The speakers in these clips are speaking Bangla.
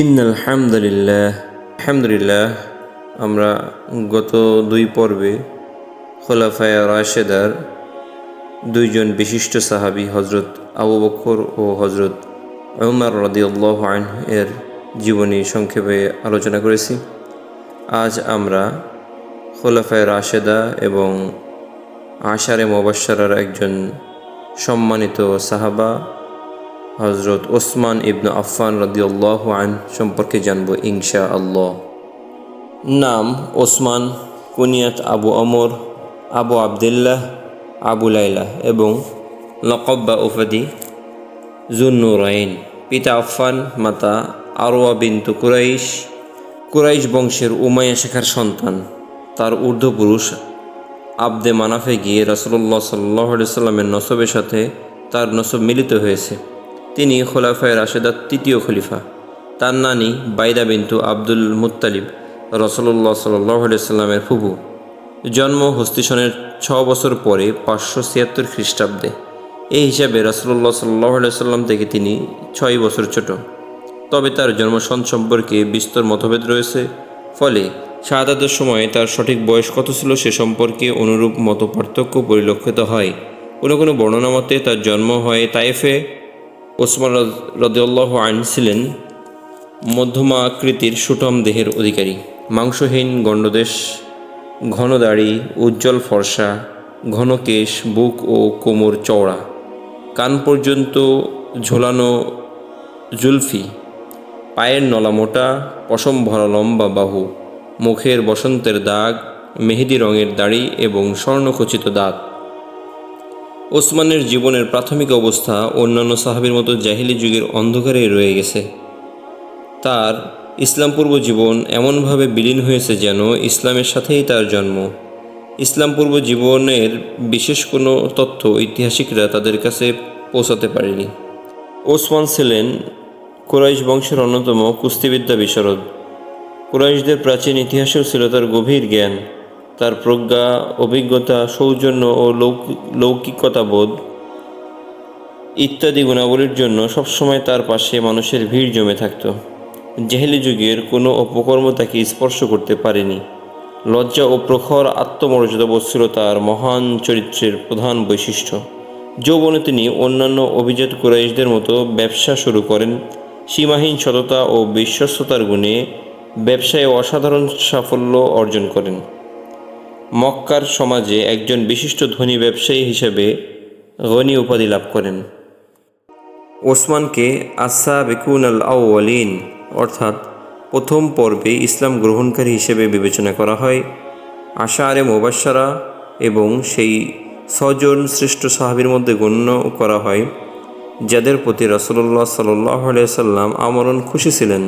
আলহামদুলিল্লাহ আমরা গত দুই পর্বে খোলাফায়ে রাশেদার দুইজন বিশিষ্ট সাহাবী হজরত আবু বকর ও হজরত উমর রাদিয়াল্লাহু আনহু এর জীবনী সংক্ষেপে আলোচনা করেছি। আজ আমরা খোলাফায়ে রাশেদা এবং আশারে মুবাশশারার একজন সম্মানিত সাহাবা হজরত ওসমান ইবনে আফফান রাদিয়াল্লাহু আনহু সম্পর্কে জানব ইনশাআল্লাহ। নাম ওসমান, কুনিয়াত আবু আমর, আবু আবদুল্লাহ, আবু লাইলা এবং লকব বা উপাধি যুন্নুরাইন। পিতা আফফান, মাতা আরওয়া বিনতু কুরাইশ বংশের উমাইয়া শাখার সন্তান। তার ঊর্ধ্বপুরুষ আবদে মানাফে গিয়ে রাসূলুল্লাহ সাল্লাল্লাহু আলাইহি সাল্লামের নসবের সাথে তার নসব মিলিত হয়েছে। তিনি খোলাফায়ে রাশেদার তৃতীয় খলিফা। তার নানি বাইদা বিনতু আব্দুল মুত্তালিব রাসূলুল্লাহ সাল্লাল্লাহু আলাইহি সাল্লামের ফুফু। জন্ম হস্তি সনের 6 বছর পরে 576 খ্রিস্টাব্দে। এই হিসাবে রাসূলুল্লাহ সাল্লাল্লাহু আলাইহি সাল্লাম থেকে তিনি 6 বছর ছোট। তবে তার জন্মসন সম্পর্কে বিস্তর মতভেদ রয়েছে, ফলে শাহাদাতের সময় তার সঠিক বয়স কত ছিল সে সম্পর্কে অনুরূপ মত পার্থক্য পরিলক্ষিত হয়। কোনো বর্ণনা মতে তার জন্ম হয় তায়েফে। ওসমান রাদিয়াল্লাহু আনহু ছিলেন মধ্যমা আকৃতির সুঠাম দেহের অধিকারী, মাংসহীন গণ্ডদেশ, ঘন দাড়ি, উজ্জ্বল ফর্সা, ঘন কেশ, বুক ও কোমর চওড়া, কান পর্যন্ত ঝোলানো জুলফি, পায়ের নলা মোটা, পশম ভরা লম্বা বাহু, মুখের বসন্তের দাগ, মেহেদি রঙের দাড়ি এবং স্বর্ণখচিত দাঁত। ওসমানের জীবনের প্রাথমিক অবস্থা অন্যান্য সাহাবীর মতো জাহিলি যুগের অন্ধকারে রয়ে গেছে। তার ইসলাম পূর্ব জীবন এমনভাবে বিলীন হয়েছে যেন ইসলামের সাথেই তার জন্ম। ইসলাম পূর্ব জীবনের বিশেষ কোনো তথ্য ঐতিহাসিকরা তাদের কাছে পৌঁছাতে পারেনি। ওসমান ছিলেন কুরাইশ বংশের অন্যতম কুস্তিবিদ্যা বিশারদ। কুরাইশদের প্রাচীন ইতিহাসেও ছিল তার গভীর জ্ঞান। তার প্রজ্ঞা, অভিজ্ঞতা, সৌজন্য ও লৌকিকতাবোধ ইত্যাদি গুণাবলীর জন্য সবসময় তার পাশে মানুষের ভিড় জমে থাকত। জাহেলি যুগের কোনো অপকর্ম তাকে স্পর্শ করতে পারেনি। লজ্জা ও প্রখর আত্মমর্যাদাবোধ ছিল তার মহান চরিত্রের প্রধান বৈশিষ্ট্য। যৌবনে তিনি অন্যান্য অভিজাত কুরাইশদের মতো ব্যবসা শুরু করেন। সীমাহীন সততা ও বিশ্বস্ততার গুণে ব্যবসায় অসাধারণ সাফল্য অর্জন করেন। মক্কার সমাজে একজন বিশিষ্ট ধনী ব্যবসায়ী হিসেবে গনি উপাধি লাভ করেন। ওসমানকে আস-সাবিকুন আল-আউওয়ালিন অর্থাৎ প্রথম পর্বে ইসলাম গ্রহণকারী হিসেবে বিবেচনা করা হয়। আশারে মুবাশশারা এবং সেই 6 জন শ্রেষ্ঠ সাহাবীর মধ্যে গণ্য করা হয় যাদের প্রতি রাসূলুল্লাহ সাল্লাল্লাহু আলাইহি সাল্লাম আমরণ খুশি ছিলেন।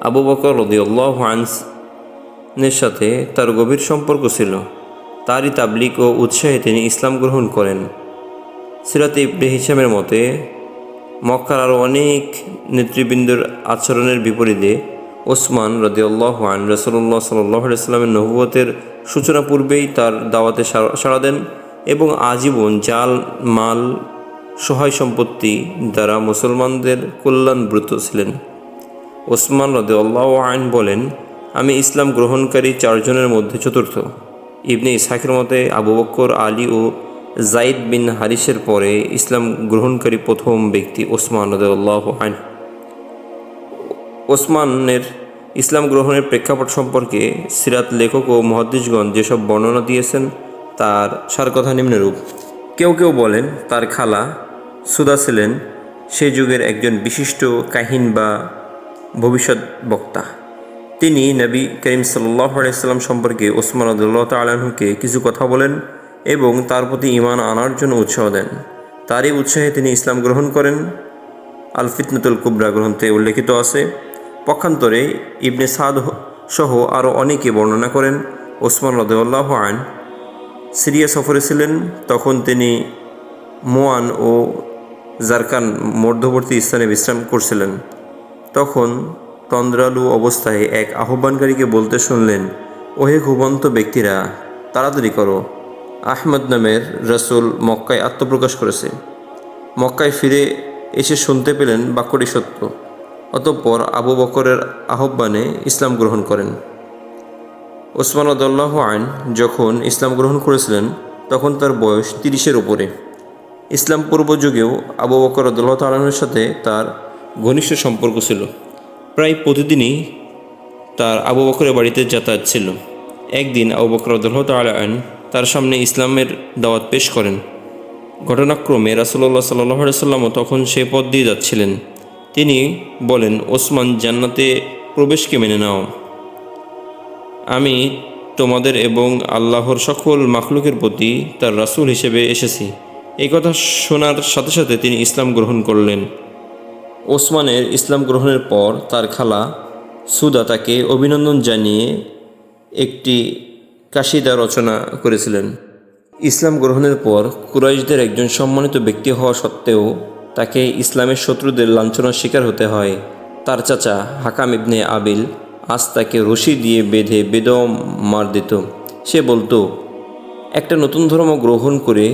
আবু বকর রাদিয়াল্লাহু আনহুর সাথে তার গভীর সম্পর্ক ছিল। তারই তাবলীগ ও উৎসাহে তিনি ইসলাম গ্রহণ করেন। সিরাতে ইবনে হিশামের মতে মক্কার আরও অনেক নেতৃবৃন্দের আচরণের বিপরীতে ওসমান রাদিয়াল্লাহু আনহু রাসূলুল্লাহ সাল্লাল্লাহু আলাইহি সাল্লামের নবুয়তের সূচনা পূর্বেই তার দাওয়াতে সাড়া দেন এবং আজীবন জাল মাল, সহায় সম্পত্তি দ্বারা মুসলমানদের কল্যাণব্রত ছিলেন। ওসমান রাদিয়াল্লাহু আনহু বলেন, আমি ইসলাম গ্রহণকারী 4 জনের মধ্যে চতুর্থ। ইবনে ইসহাকের মতে আবু বকর, আলী ও যায়েদ বিন হারিসের পরে ইসলাম গ্রহণকারী প্রথম ব্যক্তি ওসমান রাদিয়াল্লাহু আনহু। ওসমানের ইসলাম গ্রহণের প্রেক্ষাপট সম্পর্কে সিরাত লেখক ও মুহাদ্দিসগণ যেসব বর্ণনা দিয়েছেন তার সারকথা নিম্নরূপ। কেউ বলেন তার খালা সুদা ছিলেন সে যুগের একজন বিশিষ্ট কাহিন বা ভবিষ্যৎ বক্তা। তিনি নবী করিম সাল্লাল্লাহু আলাইহি সাল্লাম সম্পর্কে ওসমান রাদিয়াল্লাহু তাআলা আনহুকে কিছু কথা বলেন এবং তার প্রতি ঈমান আনার জন্য উৎসাহ দেন। তারই উৎসাহে তিনি ইসলাম গ্রহণ করেন। আল ফিতনাতুল কুবরা গ্রন্থে উল্লেখিত আছে। পক্ষান্তরে ইবনে সাদ সহ আরও অনেকে বর্ণনা করেন ওসমান রাদিয়াল্লাহু আনহু সিরিয়া সফরে ছিলেন। তখন তিনি মোয়ান ও জারকান মধ্যবর্তী স্থানে বিশ্রাম করছিলেন। তখন তন্দ্রালু অবস্থায় এক আহ্বানকারীকে বলতে শুনলেন, ওহে ঘুমন্ত ব্যক্তিরা, তাড়াতাড়ি করো, আহমদ নামের রাসূল মক্কায় আত্মপ্রকাশ করেছে। মক্কায় ফিরে এসে শুনতে পেলেন বাক্যটি সত্য। অতঃপর আবু বকরের আহ্বানে ইসলাম গ্রহণ করেন। ওসমান রাদিয়াল্লাহু আনহু যখন ইসলাম গ্রহণ করেছিলেন তখন তার বয়স 30-এর উপরে। ইসলাম পূর্ব যুগেও আবু বকর রাদিয়াল্লাহু তাআলা আনহুর সাথে তার ঘনিষ্ঠ সম্পর্ক ছিল। প্রায় প্রতিদিনই তার আবু বকরের বাড়িতে যাতায়াত ছিল। একদিন আবু বকর রাদিয়াল্লাহু তাআলা আনহু তার সামনে ইসলামের দাওয়াত পেশ করেন। ঘটনাক্রমে রাসূলুল্লাহ সাল্লাল্লাহু আলাইহি ওয়াসাল্লামও তখন সে পথ দিয়ে যাচ্ছিলেন। তিনি বলেন, ওসমান, জান্নাতে প্রবেশকে মেনে নাও। আমি তোমাদের এবং আল্লাহর সকল মাখলুকের প্রতি তার রাসূল হিসেবে এসেছি। এই কথা শোনার সাথে সাথে তিনি ইসলাম গ্রহণ করলেন। ওসমানের ইসলাম গ্রহণের পর তার খালা সুদা তাকে অভিনন্দন জানিয়ে একটি কাসিদা রচনা করেছিলেন। ইসলাম গ্রহণের পর কুরাইশদের একজন সম্মানিত ব্যক্তি হওয়া সত্ত্বেও তাকে ইসলামের শত্রুদের লাঞ্ছনার শিকার হতে হয়। তার চাচা হাকাম ইবনে আবিল আজ তাকে রশি দিয়ে বেঁধে বেদম মার দিত। সে বলতো, একটা নতুন ধর্ম গ্রহণ করে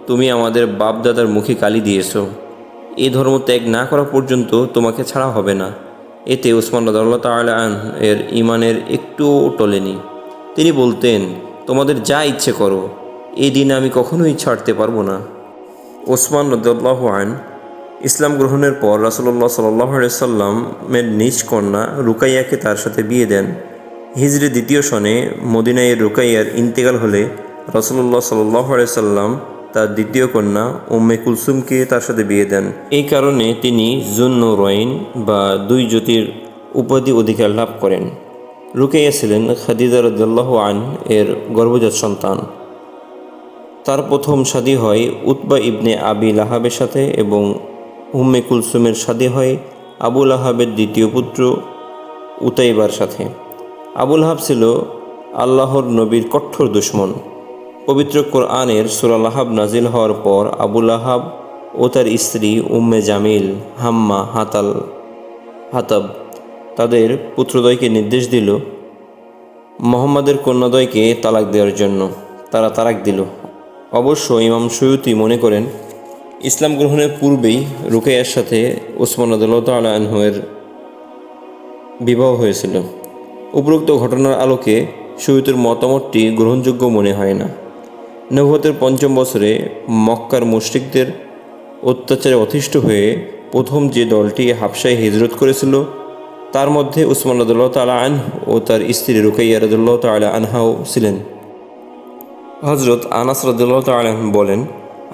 তুমি আমাদের বাপ দাদার মুখে কালি দিয়েছ। এই ধর্ম ত্যাগ না করা পর্যন্ত তোমাকে ছাড়া হবে না। এতে ওসমান রাদিয়াল্লাহু তাআলা আনহু এর ঈমানের একটুও টলেনি। তিনি বলতেন, তোমাদের যা ইচ্ছে করো, এই দিন আমি কখনোই ছাড়তে পারবো না। ওসমান রাদিয়াল্লাহু আনহু ইসলাম গ্রহণের পর রাসূলুল্লাহ সাল্লাল্লাহু আলাইহি ওয়াসাল্লামের নিজ কন্যা রুকাইয়াকে তার সাথে বিয়ে দেন। হিজরি 2য় সনে মদিনায় রুকাইয়ার ইন্তেকাল হলে রাসূলুল্লাহ সাল্লাল্লাহু আলাইহি ওয়াসাল্লাম তার দ্বিতীয় কন্যা উম্মে কুলসুমকে তার সাথে বিয়ে দেন। এই কারণে তিনি যুন-নুরাইন বা দুই জ্যোতির উপাধি অধিকার লাভ করেন। রুকাইয়া ছিলেন খাদিজা রাদিয়াল্লাহু আনহা এর গর্ভজাত সন্তান। তার প্রথম শাদী হয় উতবা ইবনে আবি লাহাবের সাথে এবং উম্মে কুলসুমের শাদী হয় আবু লাহাবের দ্বিতীয় পুত্র উতাইবার সাথে। আবু লাহাব ছিল আল্লাহর নবীর কঠোর দুশমন। পবিত্র কোরআনের সূরা লাহাব নাজিল হওয়ার পর আবু লাহাব ও তার স্ত্রী উম্মে জামিল, হাম্মা, হাতাব তাদের পুত্রদ্বয়কে নির্দেশ দিল মুহাম্মাদের কন্যাদ্বয়কে তালাক দেওয়ার জন্য। তারা তালাক দিল। অবশ্য ইমাম সুয়ুতি মনে করেন, ইসলাম গ্রহণের পূর্বেই রুকাইয়ার সাথে ওসমান রাদিয়াল্লাহু তাআলা আনহু এর বিবাহ হয়েছিল। উপরোক্ত ঘটনার আলোকে সুয়ুতির মতামতটি গ্রহণযোগ্য মনে হয় না। নবুয়তের 5ম বছরে মক্কার মুশরিকদের অত্যাচারে অতিষ্ঠ হয়ে প্রথম যে দলটি হাবশায় হিজরত করেছিল তার মধ্যে ওসমান রাদিয়াল্লাহু তাআলা আনহু ও তার স্ত্রী রুকাইয়া রাদিয়াল্লাহু তাআলা আনহাও ছিলেন। হযরত আনাস রাদিয়াল্লাহু তাআলা আনহু বলেন,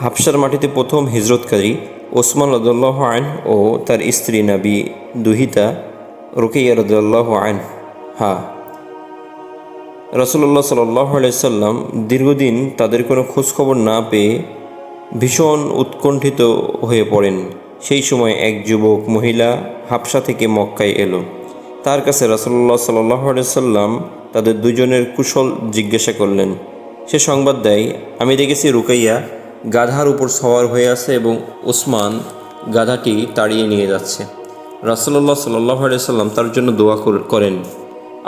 হাবশার মাটিতে প্রথম হিজরতকারী ওসমান রাদিয়াল্লাহু আনহু ও তার স্ত্রী নবী দুহিতা রুকাইয়া রাদিয়াল্লাহু আনহা। রাসূলুল্লাহ সাল্লাল্লাহু আলাইহি সাল্লাম দীর্ঘদিন তাদের কোনো খোঁজখবর না পেয়ে ভীষণ উৎকণ্ঠিত হয়ে পড়েন। সেই সময় এক যুবক মহিলা হাবশা থেকে মক্কায় এলো। তার কাছে রাসূলুল্লাহ সাল্লাল্লাহু আলাইহি সাল্লাম তাদের দুজনের কুশল জিজ্ঞাসা করলেন। সে সংবাদ দেয়, আমি দেখেছি রুকাইয়া গাধার উপর সওয়ার হয়ে আছে এবং ওসমান গাধাটি তাড়িয়ে নিয়ে যাচ্ছে। রাসূলুল্লাহ সাল্লাল্লাহু আলাইহি সাল্লাম তার জন্য দোয়া করেন,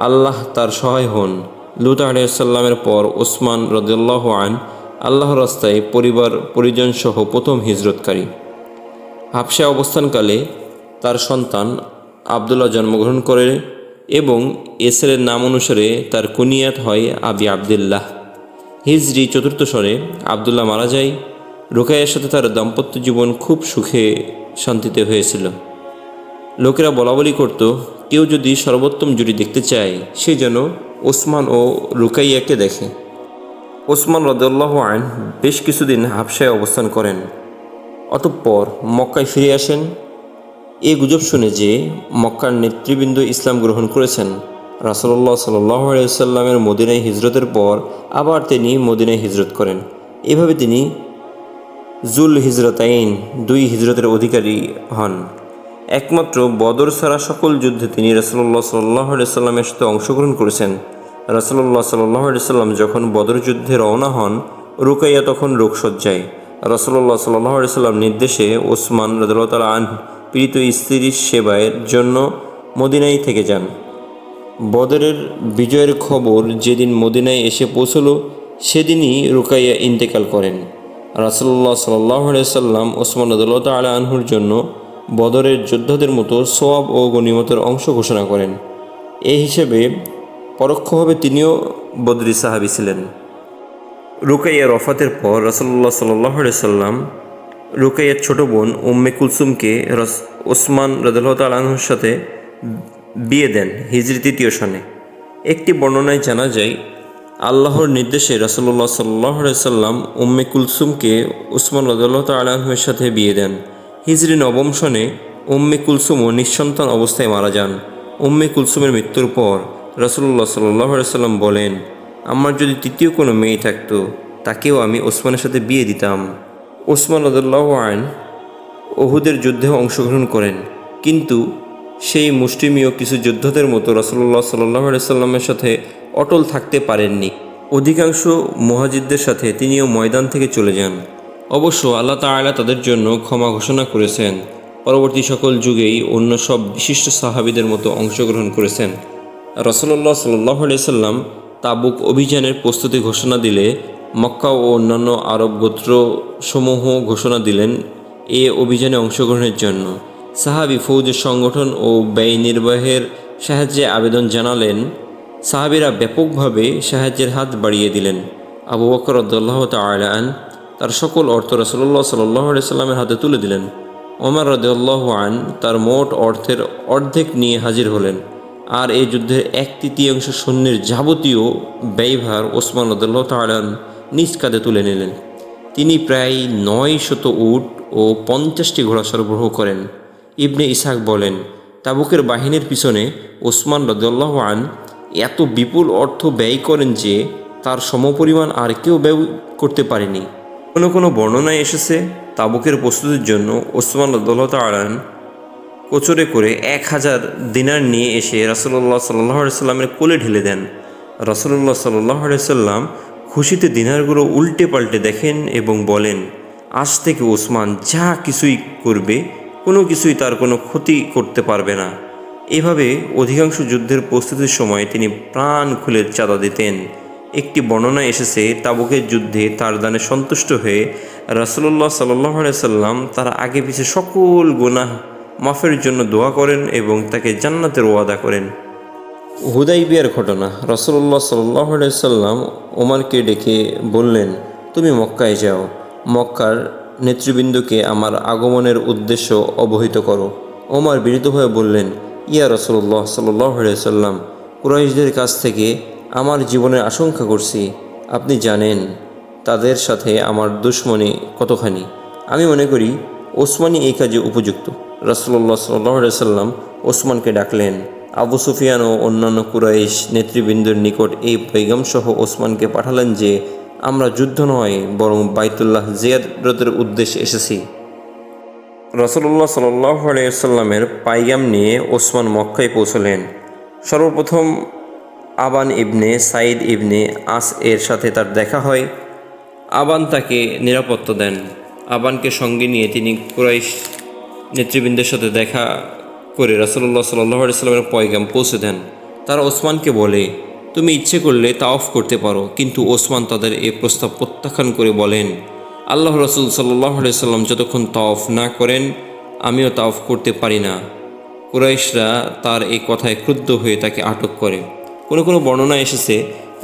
আল্লাহ তার সহায় হন। লূত আলাইহিস সালামের পর ওসমান রাদিয়াল্লাহু আনহু আল্লাহর রাস্তায় পরিবার পরিজন সহ প্রথম হিজরতকারী। হাবশায় অবস্থানকালে তার সন্তান আবদুল্লাহ জন্মগ্রহণ করে এবং এ ছেলের নাম অনুসারে তার কুনিয়াত হয় আবি আবদুল্লাহ। হিজরি 4র্থ সনে আবদুল্লাহ মারা যায়। রুকাইয়ার সাথে তার দাম্পত্য জীবন খুব সুখে শান্তিতে হয়েছিল। লোকেরা বলাবলি করত, কেউ যদি সর্বোত্তম জুটি দেখতে চায় সে যেন ওসমান ও রুকাইয়াকে দেখে। ওসমান রাদিয়াল্লাহু আনহু বেশ কিছুদিন হাবশায় অবস্থান করেন। অতঃপর মক্কায় ফিরে আসেন। এই গুজব শুনে যে মক্কার নেতৃবৃন্দ ইসলাম গ্রহণ করেছেন। রাসূলুল্লাহ সাল্লাল্লাহু আলাইহি ওয়াসাল্লামের মদিনায় হিজরতের পর আবার তিনি মদিনায় হিজরত করেন। এভাবে তিনি জুল হিজরতাইন 2 হিজরতের অধিকারী হন। একমাত্র বদর ছাড়া সকল যুদ্ধে তিনি রাসূলুল্লাহ সাল্লাল্লাহু আলাইহি ওয়াসাল্লামের সাথে অংশগ্রহণ করেছেন। রাসূলুল্লাহ সাল্লাল্লাহু আলাইহি ওয়াসাল্লাম যখন বদর যুদ্ধে রওনা হন, রুকাইয়া তখন রোগশয্যায়। রাসূলুল্লাহ সাল্লাল্লাহু আলাইহি ওয়াসাল্লাম নির্দেশে ওসমান রাদিয়াল্লাহু তাআলা আনহু পীড়িত স্ত্রীর সেবায়ের জন্য মদিনায় থেকে যান। বদরের বিজয়ের খবর যেদিন মদিনায় এসে পৌঁছল সেদিনই রুকাইয়া ইন্তেকাল করেন। রাসূলুল্লাহ সাল্লাল্লাহু আলাইহি ওয়াসাল্লাম ওসমান রাদিয়াল্লাহু তাআলা আনহুর জন্য বদরের যোদ্ধাদের মতো সওয়াব ও গনিমতের অংশ ঘোষণা করেন। এই হিসেবে পরোক্ষভাবে তিনিও বদরি সাহাবী ছিলেন। রুকাইয়ার ওফাতের পর রাসূলুল্লাহ সাল্লাল্লাহু আলাইহি সাল্লাম রুকাইয়ার ছোট বোন উম্মে কুলসুমকে ওসমান রাদিয়াল্লাহু তাআলা আনহুর সাথে বিয়ে দেন হিজরি ৩য় সনে। একটি বর্ণনায় জানা যায়, আল্লাহর নির্দেশে রাসূলুল্লাহ সাল্লাল্লাহু আলাইহি সাল্লাম উম্মে কুলসুমকে ওসমান রাদিয়াল্লাহু তাআলা আনহুর সাথে বিয়ে দেন। হিজরি ৯ম সনে উম্মে কুলসুমও নিঃসন্তান অবস্থায় মারা যান। উম্মে কুলসুমের মৃত্যুর পর রাসূলুল্লাহ সাল্লাল্লাহু আলাইহি সাল্লাম বলেন, আমার যদি তৃতীয় কোনো মেয়ে থাকতো তাকেও আমি ওসমানের সাথে বিয়ে দিতাম। ওসমান রাদিয়াল্লাহু আনহু উহুদের যুদ্ধেও অংশগ্রহণ করেন, কিন্তু সেই মুষ্টিমেয় কিছু যোদ্ধাদের মতো রাসূলুল্লাহ সাল্লাল্লাহু আলাইহি সাল্লামের সাথে অটল থাকতে পারেননি। অধিকাংশ মুহাজিরদের সাথে তিনিও ময়দান থেকে চলে যান। অবশ্য আল্লাহ তাআলা তাদের জন্য ক্ষমা ঘোষণা করেছেন। পরবর্তী সকল যুগেই অন্য সব বিশিষ্ট সাহাবীদের মতো অংশগ্রহণ করেছেন। রাসূলুল্লাহ সাল্লাল্লাহু আলাইহি সাল্লাম তাবুক অভিযানের প্রস্তুতি ঘোষণা দিলে মক্কা ও অন্যান্য আরব গোত্রসমূহ ঘোষণা দিলেন এ অভিযানে অংশগ্রহণের জন্য। সাহাবী ফৌজের সংগঠন ও ব্যয় নির্বাহের সাহায্যে আবেদন জানালেন। সাহাবীরা ব্যাপকভাবে সাহায্যের হাত বাড়িয়ে দিলেন। আবু বকর রাদিয়াল্লাহু তাআলা আনহু তার সকল অর্থ রাসূলুল্লাহ সাল্লাল্লাহু আলাইহি সাল্লামের হাতে তুলে দিলেন। ওমর রাদিয়াল্লাহু আনহু তার মোট অর্থের অর্ধেক নিয়ে হাজির হলেন। আর এই যুদ্ধের 1/3 সৈন্যের যাবতীয় ব্যয়ভার ওসমান রাদিয়াল্লাহু তাআলা নিজ কাঁধে তুলে নিলেন। তিনি প্রায় 900 উট ও 50টি ঘোড়া সরবরাহ করেন। ইবনে ইসহাক বলেন, তাবুকের বাহিনীর পিছনে ওসমান রাদিয়াল্লাহু আনহু এত বিপুল অর্থ ব্যয় করেন যে তার সমপরিমাণ আর কেউ ব্যয় করতে পারেনি। কোনো বর্ণনায় এসেছে, তাবুকের প্রস্তুতির জন্য ওসমান রাদিয়াল্লাহু তাআলা কোচরে করে 1000 দিনার নিয়ে এসে রাসূলুল্লাহ সাল্লাল্লাহু আলাইহি সাল্লামের কোলে ঢেলে দেন। রাসূলুল্লাহ সাল্লাল্লাহু আলাইহি সাল্লাম খুশিতে দিনারগুলো উল্টে পাল্টে দেখেন এবং বলেন, আজ থেকে ওসমান যা কিছুই করবে কোনো কিছুই তার কোনো ক্ষতি করতে পারবে না। এভাবে অধিকাংশ যুদ্ধের প্রস্তুতির সময় তিনি প্রাণ খুলে চাঁদা দিতেন। একটি বর্ণনায় এসেছে, তাবুকের যুদ্ধে তার দানে সন্তুষ্ট হয়ে রাসূলুল্লাহ সাল্লাল্লাহু আলাইহি সাল্লাম তার আগে পিছে সকল গুনাহ মাফের জন্য দোয়া করেন এবং তাকে জান্নাতের ওয়াদা করেন। হুদাইবিয়ার ঘটনা। রাসূলুল্লাহ সাল্লাল্লাহু আলাইহি সাল্লাম ওমরকে ডেকে বললেন, তুমি মক্কায় যাও, মক্কার নেতৃবৃন্দকে আমার আগমনের উদ্দেশ্য অবহিত করো। ওমর বিনীত হয়ে বললেন, ইয়া রাসূলুল্লাহ সাল্লাল্লাহু আলাইহি সাল্লাম, কুরাইশদের কাছ থেকে আমার জীবনের আশঙ্কা করছি। আপনি জানেন তাদের সাথে আমার দুশমনী কতখানি। আমি মনে করি ওসমানই এই কাজে উপযুক্ত। রাসূলুল্লাহ সাল্লাল্লাহু আলাইহি সাল্লাম ওসমানকে ডাকলেন। আবু সুফিয়ান ও অন্যান্য কুরাইশ নেতৃবৃন্দের নিকট এই পয়গাম সহ ওসমানকে পাঠালেন যে, আমরা যুদ্ধ নয় বরং বাইতুল্লাহ জিয়ারতের উদ্দেশ্যে এসেছি। রাসূলুল্লাহ সাল্লাল্লাহু আলাইহি সাল্লামের পায়গাম নিয়ে ওসমান মক্কায় পৌঁছলেন। সর্বপ্রথম আবান ইবনে সাইদ ইবনে আস এর সাথে তার দেখা হয়। আবান তাকে নিরাপত্তা দেন। আবানকে সঙ্গে নিয়ে তিনি কুরাইশ নেতৃবৃন্দের সাথে দেখা করে রাসূলুল্লাহ সাল্লাল্লাহু আলাইহি সাল্লামের পয়গাম পৌঁছে দেন। তারা ওসমানকে বলে, তুমি ইচ্ছে করলে তাওয়াফ করতে পারো। কিন্তু ওসমান তাদের এ প্রস্তাব প্রত্যাখ্যান করে বলেন, আল্লাহ রাসূল সাল্লাল্লাহু আলাইহি সাল্লাম যতক্ষণ তাওয়াফ না করেন আমিও তাওয়াফ করতে পারি না। কুরাইশরা তার এই কথায় ক্রুদ্ধ হয়ে তাকে আটক করে। কোনো বর্ণনা এসেছে,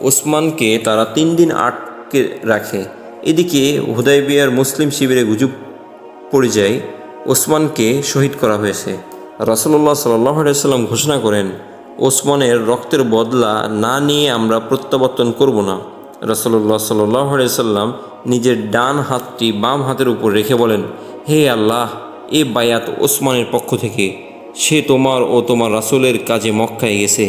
ওসমানকে তারা 3 দিন আটকে রাখে। এদিকে হুদাইবিয়ার মুসলিম শিবিরে গুজব পড়ে যায় ওসমানকে শহীদ করা হয়েছে। রাসূলুল্লাহ সাল্লাল্লাহু আলাইহি সাল্লাম ঘোষণা করেন, ওসমানের রক্তের বদলা না নিয়ে আমরা প্রত্যাবর্তন করব না। রাসূলুল্লাহ সাল্লাল্লাহু আলাইহি সাল্লাম নিজের ডান হাতটি বাম হাতের উপর রেখে বলেন, হে আল্লাহ, এ বায়াত ওসমানের পক্ষ থেকে। সে তোমার ও তোমার রাসূলের কাজে মক্কায় গেছে।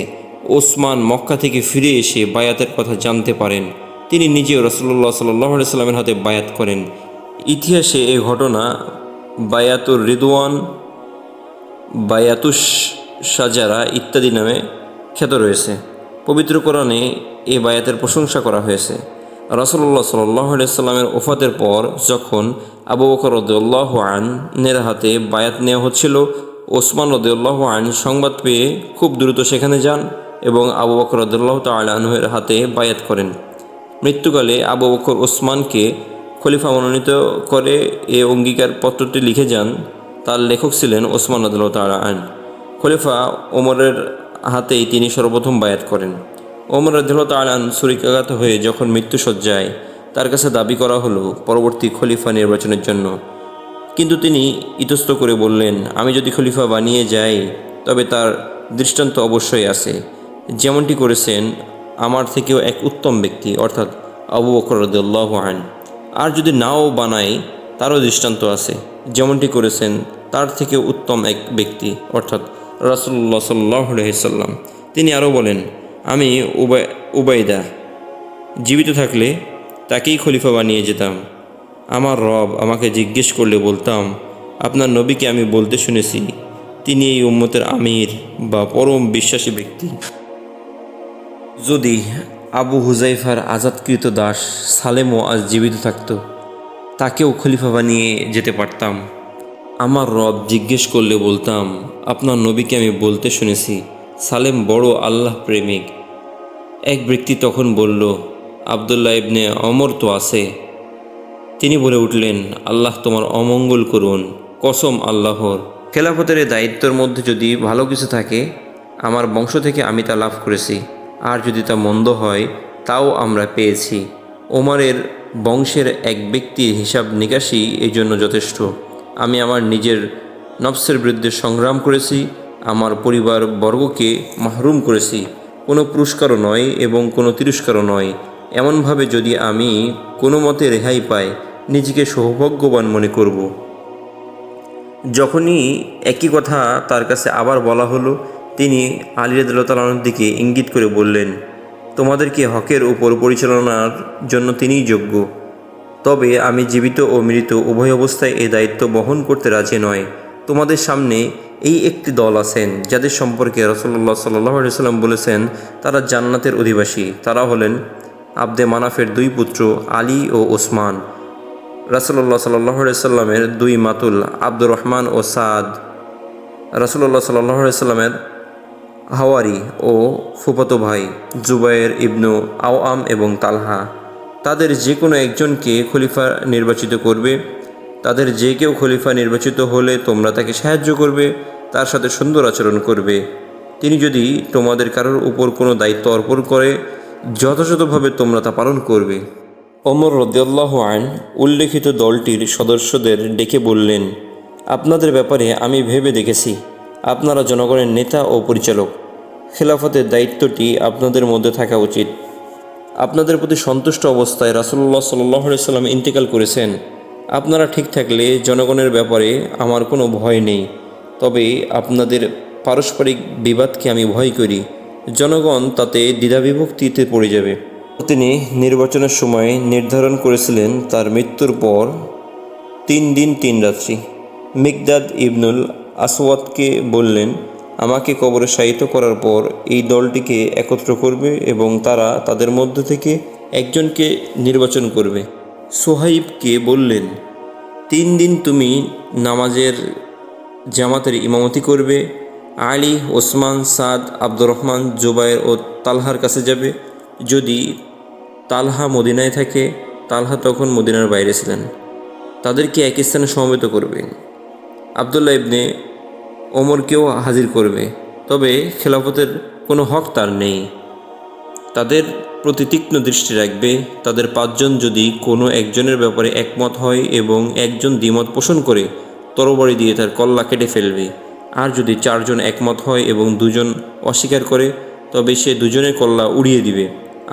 ওসমান মক্কা থেকে ফিরে এসে বায়াতের কথা জানতে পারেন। তিনি নিজেও রাসূলুল্লাহ সাল্লাল্লাহু আলাইহি সাল্লামের হাতে বায়াত করেন। ইতিহাসে এ ঘটনা বায়াতুর রিদওয়ান, বায়াতুশ শাজারা ইত্যাদি নামে খ্যাত রয়েছে। পবিত্র কোরআনে এ বায়াতের প্রশংসা করা হয়েছে। রাসূলুল্লাহ সাল্লাল্লাহু আলাইহি সাল্লামের ওফাতের পর যখন আবু বকর রাদিয়াল্লাহু আনহুর হাতে বায়াত নেওয়া হচ্ছিল, ওসমান রাদিয়াল্লাহু আনহু সংবাদ পেয়ে খুব দ্রুত সেখানে যান এবং আবু বকর রাদিয়াল্লাহু তাআলা আনহুর হাতে বায়াত করেন। মৃত্যুকালে আবু বকর ওসমানকে খলিফা মনোনীত করে এ অঙ্গীকার পত্রটি লিখে যান, তার লেখক ছিলেন ওসমান রাদিয়াল্লাহু তাআলা আনহু। খলিফা ওমরের হাতেই তিনি সর্বপ্রথম বায়াত করেন। ওমর রাদিয়াল্লাহু তাআলা আনহু ছুরিকাঘাত হয়ে যখন মৃত্যুশয্যায়, তার কাছে দাবি করা হলো পরবর্তী খলিফা নির্বাচনের জন্য। কিন্তু তিনি ইতস্তত করে বললেন, আমি যদি খলিফা বানিয়ে যাই তবে তার দৃষ্টান্ত অবশ্যই আছে, যেমনটি করেছেন আমার থেকেও এক উত্তম ব্যক্তি অর্থাৎ আবু বকর রাদিয়াল্লাহু আনহু। আর যদি নাও বানাই তারও দৃষ্টান্ত আছে, যেমনটি করেছেন তার থেকে উত্তম এক ব্যক্তি অর্থাৎ রাসূলুল্লাহ সাল্লাল্লাহু আলাইহি সাল্লাম। তিনি আরও বলেন, আমি উবাইদা জীবিত থাকলে তাকেই খলিফা বানিয়ে যেতাম। আমার রব আমাকে জিজ্ঞেস করলে বলতাম, আপনার নবীকে আমি বলতে শুনেছি তিনি এই উম্মতের আমির বা পরম বিশ্বাসী ব্যক্তি। যদি আবু হুজাইফার আজাদকৃত দাস সালেমও আজ জীবিত থাকত, তাকেও খলিফা বানিয়ে যেতে পারতাম। আমার রব জিজ্ঞেস করলে বলতাম, আপনার নবীকে আমি বলতে শুনেছি সালেম বড় আল্লাহ প্রেমিক। এক ব্যক্তি তখন বলল, আবদুল্লাহ ইবনে ওমর তো আছে। তিনি বলে উঠলেন, আল্লাহ তোমার অমঙ্গল করুন, কসম আল্লাহর। খেলাফতের দায়িত্বের মধ্যে যদি ভালো কিছু থাকে, আমার বংশ থেকে আমি তা লাভ করেছি, আর যদি তা মন্দ হয় তাও আমরা পেয়েছি। ওমরের বংশের এক ব্যক্তির হিসাব নিকাশই এই জন্য যথেষ্ট। আমি আমার নিজের নফসের বিরুদ্ধে সংগ্রাম করেছি, আমার পরিবার বর্গকে মাহরুম করেছি, কোনো পুরস্কারও নয় এবং কোনো তিরস্কারও নয়। এমনভাবে যদি আমি কোনো মতে রেহাই পাই, নিজেকে সৌভাগ্যবান মনে করব। যখনই একই কথা তার কাছে আবার বলা হলো, তিনি আলী রাদিয়াল্লাহু তাআলা আনহুর দিকে ইঙ্গিত করে বললেন, তোমাদেরকে হকের উপর পরিচালনার জন্য তিনিই যোগ্য। তবে আমি জীবিত ও মৃত উভয় অবস্থায় এই দায়িত্ব বহন করতে রাজি নয়। তোমাদের সামনে এই একটি দল আছেন যাদের সম্পর্কে রাসূলুল্লাহ সাল্লাল্লাহু আলাইহি ওয়াসাল্লাম বলেছেন তারা জান্নাতের অধিবাসী। তারা হলেন আবদে মানাফের দুই পুত্র আলী ও ওসমান, রাসূলুল্লাহ সাল্লাল্লাহু আলাইহি ওয়াসাল্লামের দুই মাতুল আব্দুর রহমান ও সাদ, রাসূলুল্লাহ সাল্লাল্লাহু আলাইহি ওয়াসাল্লামের হাওয়ারি ও ফুফাতো ভাই জুবায়ের ইবনু আওয়াম এবং তালহা। তাদের যে কোনো একজনকে খলিফা নির্বাচিত করবে। তাদের যে কেউ খলিফা নির্বাচিত হলে তোমরা তাকে সাহায্য করবে, তার সাথে সুন্দর আচরণ করবে। তিনি যদি তোমাদের কারোর উপর কোনো দায়িত্ব অর্পণ করে, যথাযথভাবে তোমরা তা পালন করবে। ওমর রাদিয়াল্লাহু আনহু উল্লেখিত দলটির সদস্যদের ডেকে বললেন, আপনাদের ব্যাপারে আমি ভেবে দেখেছি, আপনারা জনগণের নেতা ও পরিচালক। খেলাফতের দায়িত্বটি আপনাদের মধ্যে থাকা উচিত। আপনাদের প্রতি সন্তুষ্ট অবস্থায় রাসূলুল্লাহ সাল্লাল্লাহু আলাইহি ওয়াসাল্লাম ইন্তেকাল করেছেন। আপনারা ঠিক থাকলে জনগণের ব্যাপারে আমার কোনো ভয় নেই। তবে আপনাদের পারস্পরিক বিবাদকে আমি ভয় করি, জনগণ তাতে দ্বিধাবিভক্তিতে পড়ে যাবে। তিনি নির্বাচনের সময় নির্ধারণ করেছিলেন তার মৃত্যুর পর 3 দিন 3 রাত্রি। মিকদাদ ইবনুল আসওয়াদকে বললেন, আমাকে কবরে শায়িত করার পর এই দলটিকে একত্র করবে এবং তারা তাদের মধ্য থেকে একজনকে নির্বাচন করবে। সোহাইবকে বললেন, 3 দিন তুমি নামাজের জামাতের ইমামতি করবে। আলী, ওসমান, সাদ, আব্দুর রহমান, জুবায়ের ও তালহার কাছে যাবে। যদি তালহা মদিনায় থাকে, তালহা তখন মদিনার বাইরে ছিলেন, তাদেরকে এক স্থানে সমবেত করবে। আবদুল্লাহ ইবনে ওমরকেও হাজির করবে, তবে খেলাফতের কোনো হক তার নেই। তাদের প্রতি তীক্ষ্ণ দৃষ্টি রাখবে। তাদের 5 জন যদি কোনো একজনের ব্যাপারে একমত হয় এবং একজন দ্বিমত পোষণ করে, তরবারি দিয়ে তার কল্লা কেটে ফেলবে। আর যদি 4 জন একমত হয় এবং 2 জন অস্বীকার করে, তবে সে 2 জনের কল্লা উড়িয়ে দিবে।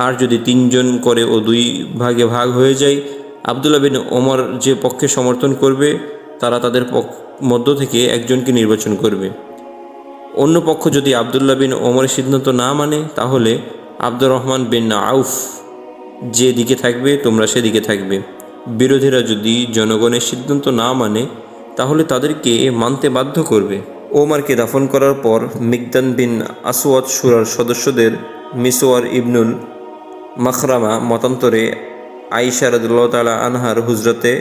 আর যদি 3 জন করে ও 2 ভাগে ভাগ হয়ে যায়, আবদুল্লাহ বিন ওমর যে পক্ষে সমর্থন করবে তারা তাদের মধ্য থেকে একজনকে নির্বাচন করবে। অন্য পক্ষ যদি আবদুল্লাহ বিন ওমরের সিদ্ধান্ত না মানে, তাহলে আব্দুর রহমান বিন আউফ যে দিকে থাকবে তোমরা সেদিকে থাকবে। বিরোধীরা যদি জনগণের সিদ্ধান্ত না মানে, তাহলে তাদেরকে মানতে বাধ্য করবে। ওমরকে দাফন করার পর মিকদাদ বিন আসওয়াদ শুরার সদস্যদের মিসওয়ার ইবনুল মাখরামা মতান্তরে আয়েশা রাদিয়াল্লাহু তাআলা আনহার হুজরাতে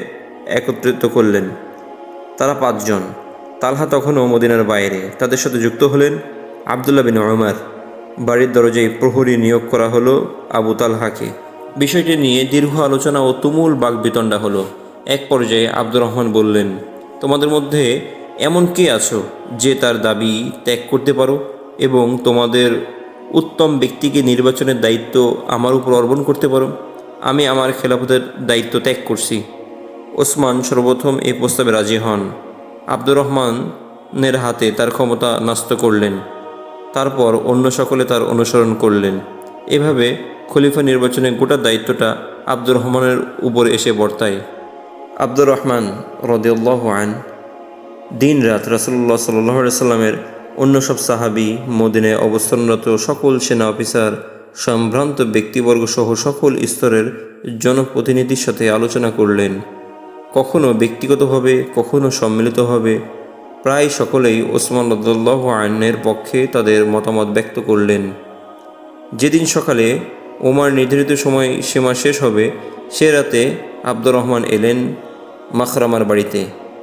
একত্রিত করলেন। তারা 5 জন। তালহা তখনও মদিনার বাইরে। তাদের সাথে যুক্ত হলেন আবদুল্লাহ বিন ওমর। বাড়ির দরজায় প্রহরী নিয়োগ করা হলো আবু তালহাকে। বিষয়টি নিয়ে দীর্ঘ আলোচনা ও তুমুল বাকবিতণ্ডা হলো। এক পর্যায়ে আব্দুর রহমান বললেন, তোমাদের মধ্যে এমন কে আছো যে তার দাবি ত্যাগ করতে পারো এবং তোমাদের উত্তম ব্যক্তিকে নির্বাচনের দায়িত্ব আমার উপর অর্পণ করতে পারো? আমি আমার খেলাফতের দায়িত্ব ত্যাগ করছি। ওসমান সর্বপ্রথম এই প্রস্তাবে রাজি হন। আব্দুর রহমানের হাতে তার ক্ষমতা ন্যস্ত করলেন। তারপর অন্য সকলে তার অনুসরণ করলেন। এভাবে খলিফা নির্বাচনের গোটা দায়িত্বটা আব্দুর রহমানের উপর এসে বর্তায়। আব্দুর রহমান রাদিয়াল্লাহু আনহু দিন রাত রাসূলুল্লাহ সাল্লাল্লাহু আলাইহি সাল্লামের অন্য সব সাহাবী, মদিনায় অবস্থানরত সকল সেনা অফিসার, সম্ভ্রান্ত ব্যক্তিবর্গ সহ সকল স্তরের জনপ্রতিনিধির সাথে আলোচনা করলেন। কখনো ব্যক্তিগতভাবে, কখনো সম্মিলিতভাবে। প্রায় সকলেই ওসমান রাদিয়াল্লাহু আনহুর পক্ষে তাদের মতামত ব্যক্ত করলেন। যেদিন সকালে ওমর নির্ধারিত সময় সীমা শেষ হবে, সে রাতে আব্দুর রহমান এলেন মাখরামার বাড়িতে।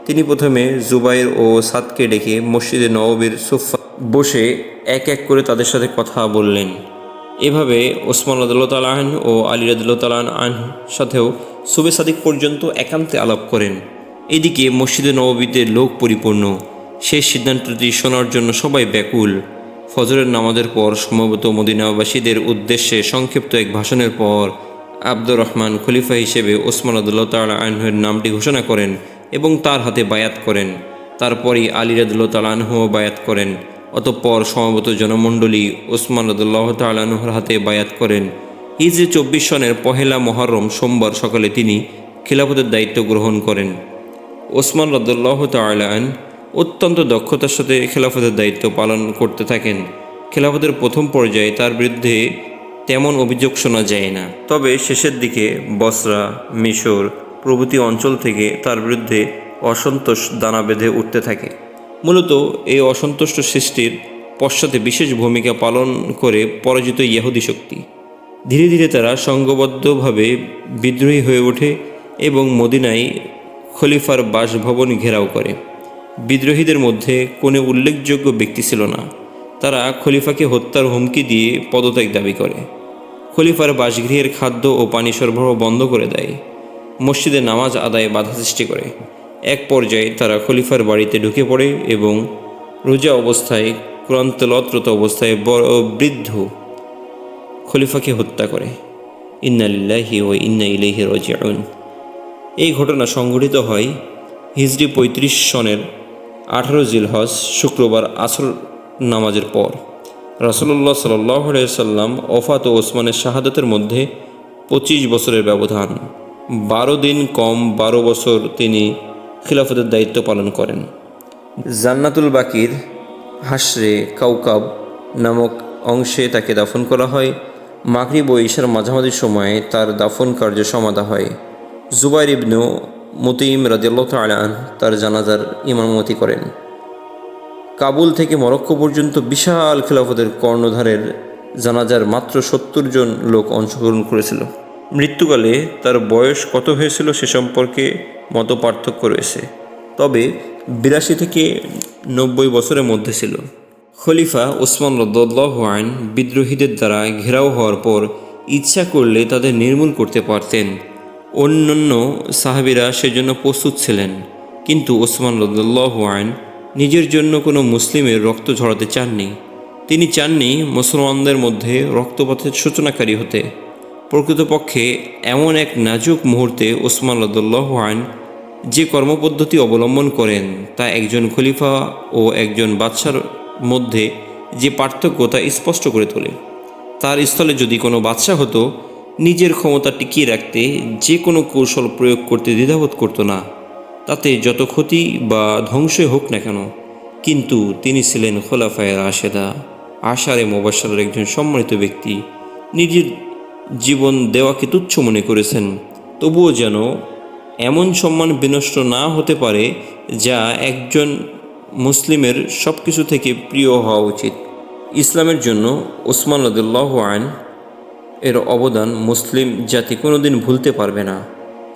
তিনি প্রথমে জুবাইর ও সাদকে ডেকে মসজিদে নববীর সোফা বসে এক এক করে তাদের সাথে কথা বললেন। এভাবে ওসমান রাদিয়াল্লাহু তাআলা আনহু ও আলী রাদিয়াল্লাহু তাআলা আনহুর সাথেও সুবে সাদিক পর্যন্ত একান্তে আলাপ করেন। এদিকে মসজিদে নববীতে লোক পরিপূর্ণ। শেষ সিদ্ধান্তটি শোনার জন্য সবাই ব্যাকুল। ফজরের নামাজের পর সম্ভবত মদিনাবাসীদের উদ্দেশ্যে সংক্ষিপ্ত এক ভাষণের পর আব্দুর রহমান খলিফা হিসেবে ওসমান রাদিয়াল্লাহু তাআলা আনহুর নামটি ঘোষণা করেন এবং তার হাতে বায়াত করেন। তারপরই আলী রাদিয়াল্লাহু তাআলা আনহুও বায়াত করেন। অতঃপর সমবেত জনমণ্ডলী ওসমান রাদিয়াল্লাহু তাআলা আনহুর হাতে বায়াত করেন। হিজরি 24 সনের পহেলা মুহররম সোমবার সকালে তিনি খিলাফতের দায়িত্ব গ্রহণ করেন। ওসমান রাদিয়াল্লাহু তাআলা আনহু অত্যন্ত দক্ষতার সাথে খেলাফতের দায়িত্ব পালন করতে থাকেন। খেলাফতের প্রথম পর্যায়ে তার বিরুদ্ধে তেমন অভিযোগ শোনা যায় না, তবে শেষের দিকে বসরা, মিশর প্রভৃতি অঞ্চল থেকে তার বিরুদ্ধে অসন্তোষ দানা বেঁধে উঠতে থাকে। মূলত এই অসন্তুষ্ট সৃষ্টির পশ্চাতে বিশেষ ভূমিকা পালন করে পরাজিত ইহুদি শক্তি। ধীরে ধীরে তারা সংঘবদ্ধভাবে বিদ্রোহী হয়ে ওঠে এবং মদিনায় খলিফার বাসভবন ঘেরাও করে। বিদ্রোহীদের মধ্যে কোনো উল্লেখযোগ্য ব্যক্তি ছিল না। তারা খলিফাকে হত্যার হুমকি দিয়ে পদত্যাগ দাবি করে। খলিফার বাসগৃহের খাদ্য ও পানি সরবরাহ বন্ধ করে দেয়। মসজিদে নামাজ আদায়ে বাধা সৃষ্টি করে। এক পর্যায়ে তারা খলিফার বাড়িতে ঢুকে পড়ে এবং রোজা অবস্থায়, কোরআন তেলাওয়াতরত অবস্থায় বৃদ্ধ খলিফাকে হত্যা করে। ইন্না লিল্লাহি ওয়া ইন্না ইলাইহি রাজিউন। এই ঘটনা সংঘটিত হয় হিজরি 35 সনের 18 জিলহজ শুক্রবার আসর নামাজের পর। রাসূলুল্লাহ সাল্লাল্লাহু আলাইহি সাল্লাম ওফাত ও ওসমানের শাহাদাতের মধ্যে 25 বছরের ব্যবধান। 12 দিন কম 12 বছর তিনি খিলাফতের দায়িত্ব পালন করেন। জান্নাতুল বাকির হাসরে কাউকাব নামক অংশে তাকে দাফন করা হয়। মাগরিব ও ইশার মাঝামাঝি সময়ে তার দাফন কার্য সমাধা হয়। জুবাইর ইবনু মুতিম রাদিয়াল্লাহু তাআলা আনহু তার জানাজার ইমামতি করেন। কাবুল থেকে মরক্কো পর্যন্ত বিশাল খিলাফতের কর্ণধারের জানাজার মাত্র 70 জন লোক অংশগ্রহণ করেছিল। মৃত্যুকালে তার বয়স কত হয়েছিল সে সম্পর্কে মত পার্থক্য রয়েছে, তবে 82 থেকে 90 বছরের মধ্যে ছিল। খলিফা ওসমান রাদিয়াল্লাহু আনহু বিদ্রোহীদের দ্বারা ঘেরাও হওয়ার পর ইচ্ছা করলে তাদের নির্মূল করতে পারতেন। অন্যান্য সাহাবীরা সেজন্য প্রস্তুত ছিলেন, কিন্তু ওসমান রাদিয়াল্লাহু আনহু নিজের জন্য কোনো মুসলিমের রক্ত ঝরাতে চাননি। তিনি চাননি মুসলমানদের মধ্যে রক্তপাতের সূচনাকারী হতে। প্রকৃতপক্ষে এমন এক নাজুক মুহূর্তে ওসমান রাদিয়াল্লাহু আনহু যে কর্মপদ্ধতি অবলম্বন করেন তা একজন খলিফা ও একজন বাদশার মধ্যে যে পার্থক্য তা স্পষ্ট করে তোলে। তার স্থলে যদি কোনো বাদশা হতো, নিজের ক্ষমতা টিকিয়ে রাখতে যে কোনো কৌশল প্রয়োগ করতে দ্বিধাবোধ করতো না, তাতে যত ক্ষতি বা ধ্বংসই হোক না কেন। কিন্তু তিনি ছিলেন খোলাফায়ে রাশেদা, আশারে মুবাশশারের একজন সম্মানিত ব্যক্তি। নিজের জীবন দেওয়াকে তুচ্ছ মনে করেছেন, তবুও যেন এমন সম্মান বিনষ্ট না হতে পারে যা একজন মুসলিমের সব কিছু থেকে প্রিয় হওয়া উচিত। ইসলামের জন্য ওসমান রাদিয়াল্লাহু আনহু এর অবদান মুসলিম জাতি কোনোদিন ভুলতে পারবে না।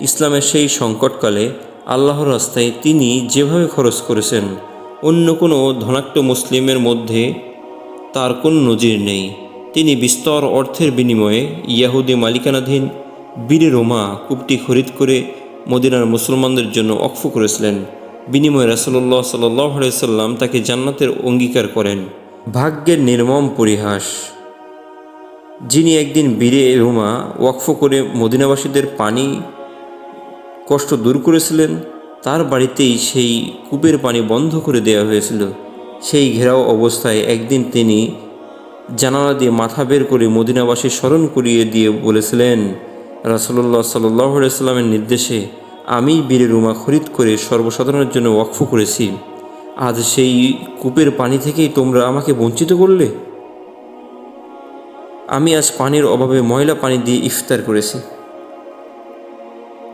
ইসলামের সেই সংকটকালে আল্লাহর রাস্তায় তিনি যেভাবে খরচ করেছেন, অন্য কোনো ধনাঢ্য মুসলিমের মধ্যে তার কোনো নজির নেই। তিনি বিস্তর অর্থের বিনিময়ে ইয়াহুদি মালিকানাধীন বীরে রোমা কূপটি খরিদ করে মদিনার মুসলমানদের জন্য ওয়াকফ করেছিলেন। বিনিময়ে রাসূলুল্লাহ সাল্লাল্লাহু আলাইহি সাল্লাম তাকে জান্নাতের অঙ্গীকার করেন। ভাগ্যের নির্মম পরিহাস। যিনি একদিন বীরে রুমা ওয়াকফ করে মদিনাবাসীদের পানি কষ্ট দূর করেছিলেন, তার বাড়িতেই সেই কূপের পানি বন্ধ করে দেওয়া হয়েছিল। সেই ঘেরাও অবস্থায় একদিন তিনি জানালা দিয়ে মাথা বের করে মদিনাবাসী স্মরণ করিয়ে দিয়ে বলেছিলেন, রাসূলুল্লাহ সাল্লাল্লাহু আলাইহি সাল্লামের নির্দেশে আমি বীরে রুমা খরিদ করে সর্বসাধারণের জন্য ওয়াকফ করেছি। আজ সেই কূপের পানি থেকেই তোমরা আমাকে বঞ্চিত করলে। আমি আজ পানির অভাবে ময়লা পানি দিয়ে ইফতার করেছি।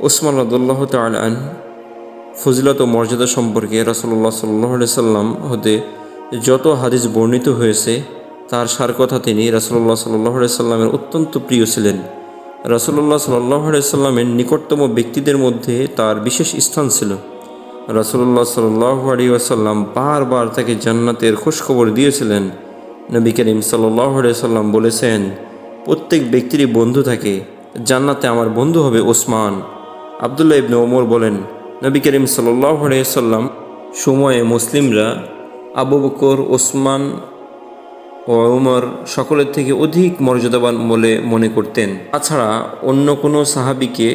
ওসমান রাদিয়াল্লাহু তাআলা আনহু ফজিলত ও মর্যাদা সম্পর্কে রাসূলুল্লাহ সাল্লাল্লাহু আলাইহি সাল্লাম হতে যত হাদিস বর্ণিত হয়েছে তার সার কথা তিনি রাসূলুল্লাহ সাল্লাল্লাহু আলাইহি সাল্লামের অত্যন্ত প্রিয় ছিলেন। রাসূলুল্লাহ সাল্লাল্লাহু আলাইহি সাল্লামের নিকটতম ব্যক্তিদের মধ্যে তার বিশেষ স্থান ছিল। রাসূলুল্লাহ সাল্লাল্লাহু আলাইহি ওয়াসাল্লাম বারবার তাকে জান্নাতের খোঁজখবর দিয়েছিলেন। নবী করিম সাল্লাল্লাহু আলাইহি সাল্লাম বলেছেন, প্রত্যেক ব্যক্তিরই বন্ধু থাকে, জান্নাতে আমার বন্ধু হবে ওসমান। আব্দুল্লাহ ইবনে ওমর বলেন, নবী করিম সাল্লাল্লাহু আলাইহি সাল্লাম সময়ে মুসলিমরা আবু বকর, ওসমান ও উমর সকলের থেকে অধিক মর্যাদাবান বলে মনে করতেন। তাছাড়া অন্য কোনো সাহাবীকে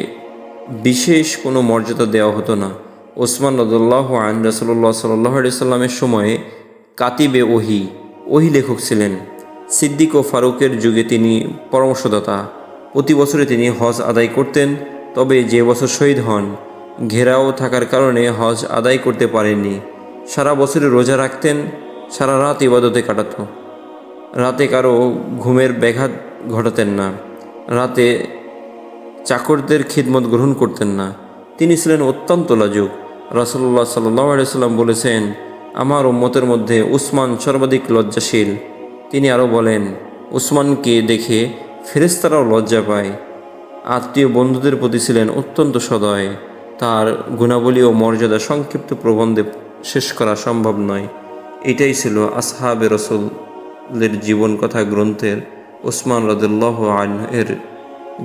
বিশেষ কোনো মর্যাদা দেওয়া হতো না। ওসমান রাদিয়াল্লাহু আনহু রাসূলুল্লাহ সাল্লাল্লাহু আলাইহি সাল্লামের সময়ে কাতিবে ওহী লেখক ছিলেন। সিদ্দিক ও ফারুকের যুগে তিনি পরামর্শদাতা। প্রতি বছরে তিনি হজ আদায় করতেন, তবে যে বছর শহীদ হন ঘেরাও থাকার কারণে হজ আদায় করতে পারেননি। সারা বছরে রোজা রাখতেন, সারা রাত ইবাদতে কাটাত। রাতে কারো ঘুমের ব্যাঘাত ঘটাতেন না, রাতে চাকরদের খিদমত গ্রহণ করতেন না। তিনি ছিলেন অত্যন্ত লাজুক। রাসূলুল্লাহ সাল্লাল্লাহু আলাইহি সাল্লাম বলেছেন, আমার উম্মতের মধ্যে উসমান সর্বাধিক লজ্জাশীল। তিনি আরও বলেন, উসমানকে দেখে ফেরেশতারাও লজ্জা পায়। আত্মীয় বন্ধুদের প্রতি ছিলেন অত্যন্ত সদয়। তার গুণাবলী ও মর্যাদা সংক্ষিপ্ত প্রবন্ধে শেষ করা সম্ভব নয়। এটাই ছিল আসহাবে রাসূলের জীবন কথা গ্রন্থের ওসমান রাদিয়াল্লাহু আনহু এর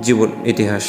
জীবন ইতিহাস।